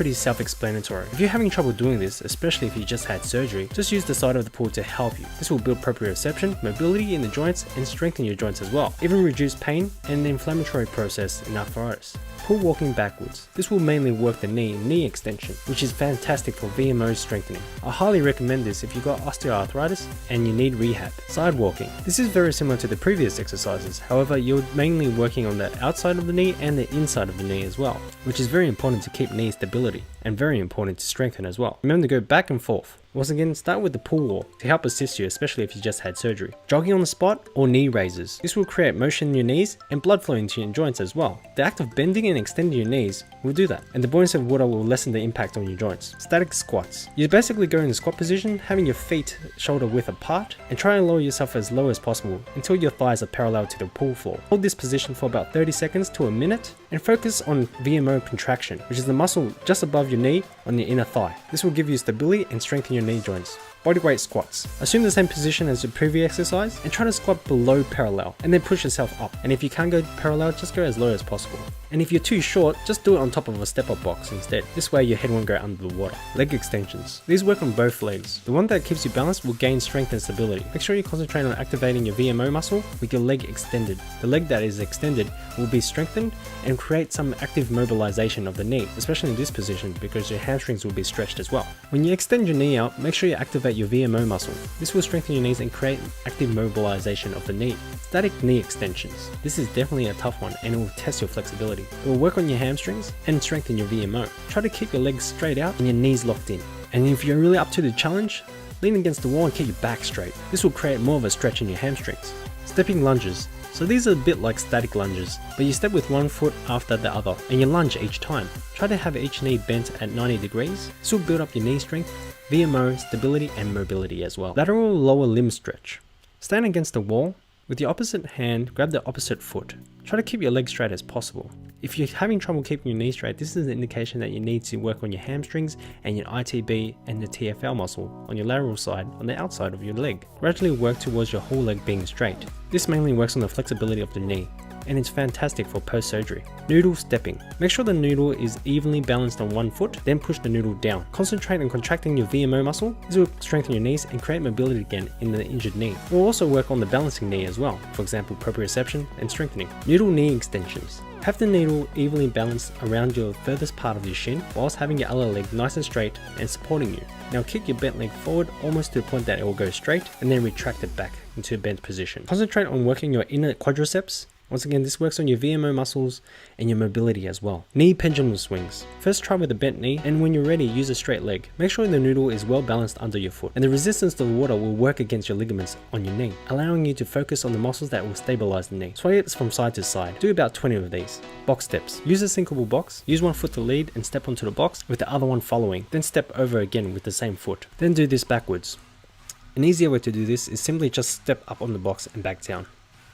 pretty self-explanatory. If you're having trouble doing this, especially if you just had surgery, just use the side of the pool to help you. This will build proprioception, mobility in the joints, and strengthen your joints as well. Even reduce pain and the inflammatory process in arthritis. Pool walking backwards. This will mainly work the knee extension, which is fantastic for VMO strengthening. I highly recommend this if you've got osteoarthritis and you need rehab. Side walking. This is very similar to the previous exercises, however you're mainly working on the outside of the knee and the inside of the knee as well, which is very important to keep knee stability and very important to strengthen as well. Remember to go back and forth. Once again, start with the pool walk to help assist you, especially if you just had surgery. Jogging on the spot or knee raises. This will create motion in your knees and blood flow into your joints as well. The act of bending and extending your knees will do that, and the buoyancy of water will lessen the impact on your joints. Static squats. You basically go in the squat position, having your feet shoulder width apart, and try and lower yourself as low as possible until your thighs are parallel to the pool floor. Hold this position for about 30 seconds to a minute and focus on VMO contraction, which is the muscle just above your knee on your inner thigh. This will give you stability and strengthen your knee joints. Bodyweight squats. Assume the same position as the previous exercise and try to squat below parallel and then push yourself up. And if you can't go parallel, just go as low as possible. And if you're too short, just do it on top of a step-up box instead. This way your head won't go under the water. Leg extensions. These work on both legs. The one that keeps you balanced will gain strength and stability. Make sure you concentrate on activating your VMO muscle with your leg extended. The leg that is extended will be strengthened and create some active mobilization of the knee, especially in this position because your hamstrings will be stretched as well. When you extend your knee out, make sure you activate your VMO muscle. This will strengthen your knees and create active mobilization of the knee. Static knee extensions. This is definitely a tough one and it will test your flexibility. It will work on your hamstrings and strengthen your VMO. Try to keep your legs straight out and your knees locked in. And if you're really up to the challenge, lean against the wall and keep your back straight. This will create more of a stretch in your hamstrings. Stepping lunges. So these are a bit like static lunges, but you step with one foot after the other and you lunge each time. Try to have each knee bent at 90 degrees. This will build up your knee strength, VMO, stability and mobility as well. Lateral lower limb stretch. Stand against the wall. With your opposite hand, grab the opposite foot. Try to keep your legs straight as possible. If you're having trouble keeping your knees straight, this is an indication that you need to work on your hamstrings and your ITB and the TFL muscle on your lateral side on the outside of your leg. Gradually work towards your whole leg being straight. This mainly works on the flexibility of the knee, and it's fantastic for post-surgery. Noodle stepping. Make sure the noodle is evenly balanced on one foot, then push the noodle down. Concentrate on contracting your VMO muscle. This will strengthen your knees and create mobility again in the injured knee. It will also work on the balancing knee as well, for example proprioception and strengthening. Noodle knee extensions. Have the needle evenly balanced around your furthest part of your shin whilst having your other leg nice and straight and supporting you. Now kick your bent leg forward almost to the point that it will go straight and then retract it back into a bent position. Concentrate on working your inner quadriceps. Once again, this works on your VMO muscles and your mobility as well. Knee pendulum swings. First try with a bent knee, and when you're ready, use a straight leg. Make sure the noodle is well balanced under your foot, and the resistance to the water will work against your ligaments on your knee, allowing you to focus on the muscles that will stabilize the knee. Sway it from side to side. Do about 20 of these. Box steps. Use a sinkable box. Use one foot to lead and step onto the box with the other one following. Then step over again with the same foot. Then do this backwards. An easier way to do this is simply just step up on the box and back down.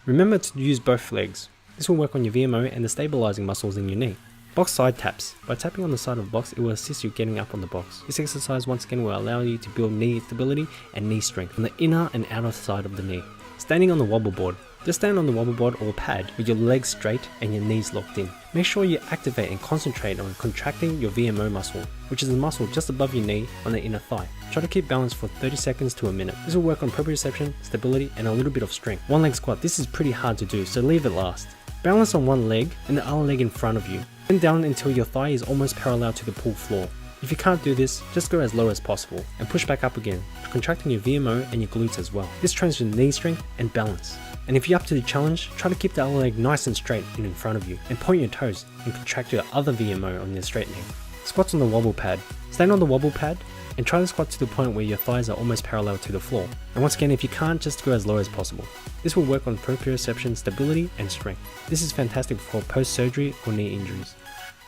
Remember to use both legs. This will work on your VMO and the stabilizing muscles in your knee. Box side taps. By tapping on the side of the box, it will assist you getting up on the box. This exercise once again will allow you to build knee stability and knee strength on the inner and outer side of the knee. Standing on the wobble board. Just stand on the wobble board or pad with your legs straight and your knees locked in. Make sure you activate and concentrate on contracting your VMO muscle, which is the muscle just above your knee on the inner thigh. Try to keep balance for 30 seconds to a minute. This will work on proprioception, stability, and a little bit of strength. One leg squat. This is pretty hard to do, so leave it last. Balance on one leg and the other leg in front of you. Bend down until your thigh is almost parallel to the pool floor. If you can't do this, just go as low as possible and push back up again, contracting your VMO and your glutes as well. This trains your knee strength and balance. And if you're up to the challenge, try to keep the other leg nice and straight in front of you and point your toes and contract your other VMO on your straight knee. Squats on the wobble pad. Stand on the wobble pad and try to squat to the point where your thighs are almost parallel to the floor. And once again, if you can't, just go as low as possible. This will work on proprioception, stability and strength. This is fantastic for post-surgery or knee injuries.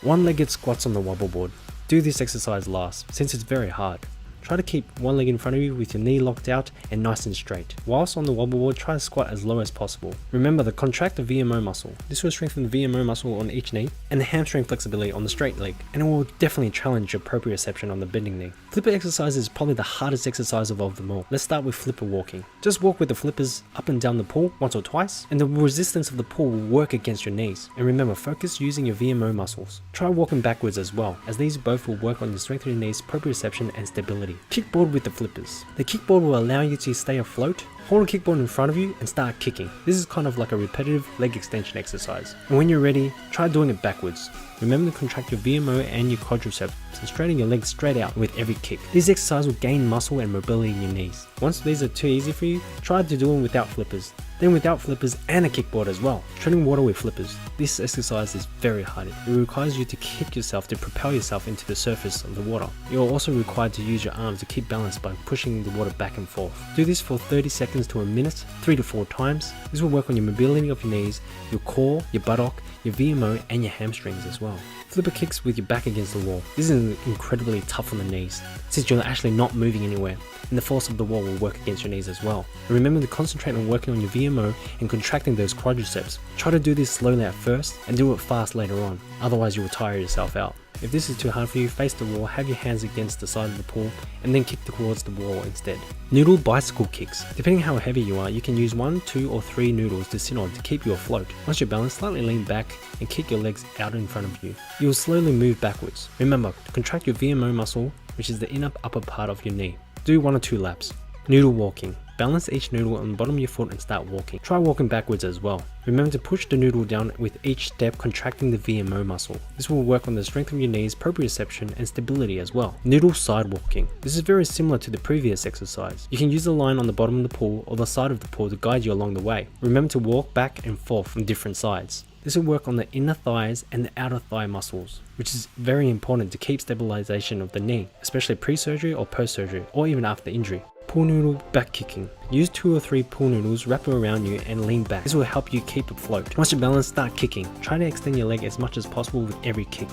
One-legged squats on the wobble board. Do this exercise last, since it's very hard. Try to keep one leg in front of you with your knee locked out and nice and straight. Whilst on the wobble board, try to squat as low as possible. Remember to contract the VMO muscle. This will strengthen the VMO muscle on each knee and the hamstring flexibility on the straight leg, and it will definitely challenge your proprioception on the bending knee. Flipper exercise is probably the hardest exercise of all them all. Let's start with flipper walking. Just walk with the flippers up and down the pool once or twice, and the resistance of the pool will work against your knees. And remember, focus using your VMO muscles. Try walking backwards as well, as these both will work on your strength of your knees, proprioception and stability. Kickboard with the flippers. The kickboard will allow you to stay afloat. Hold a kickboard in front of you and start kicking. This is kind of like a repetitive leg extension exercise. And when you're ready, try doing it backwards. Remember to contract your VMO and your quadriceps and straighten your legs straight out with every kick. These exercises will gain muscle and mobility in your knees. Once these are too easy for you, try to do them without flippers. Then without flippers and a kickboard as well. Treading water with flippers. This exercise is very hard. It requires you to kick yourself to propel yourself into the surface of the water. You're also required to use your arms to keep balance by pushing the water back and forth. Do this for 30 seconds to a minute, 3 to 4 times. This will work on your mobility of your knees, your core, your buttock, your VMO and your hamstrings as well. Flipper kicks with your back against the wall. This is incredibly tough on the knees, since you're actually not moving anywhere, and the force of the wall will work against your knees as well. And remember to concentrate on working on your VMO and contracting those quadriceps. Try to do this slowly at first and do it fast later on, otherwise you will tire yourself out. If this is too hard for you, face the wall, have your hands against the side of the pool, and then kick towards the wall instead. Noodle bicycle kicks. Depending how heavy you are, you can use 1, 2 or 3 noodles to sit on to keep you afloat. Once you're balanced, slightly lean back and kick your legs out in front of you. You will slowly move backwards. Remember, to contract your VMO muscle, which is the inner upper part of your knee. Do 1 or 2 laps. Noodle walking. Balance each noodle on the bottom of your foot and start walking. Try walking backwards as well. Remember to push the noodle down with each step, contracting the VMO muscle. This will work on the strength of your knees, proprioception and stability as well. Noodle side walking. This is very similar to the previous exercise. You can use the line on the bottom of the pool or the side of the pool to guide you along the way. Remember to walk back and forth on different sides. This will work on the inner thighs and the outer thigh muscles, which is very important to keep stabilization of the knee, especially pre-surgery or post-surgery, or even after injury. Pool noodle back kicking. Use 2 or 3 pool noodles, wrap them around you and lean back. This will help you keep afloat. Once you're balanced, start kicking. Try to extend your leg as much as possible with every kick.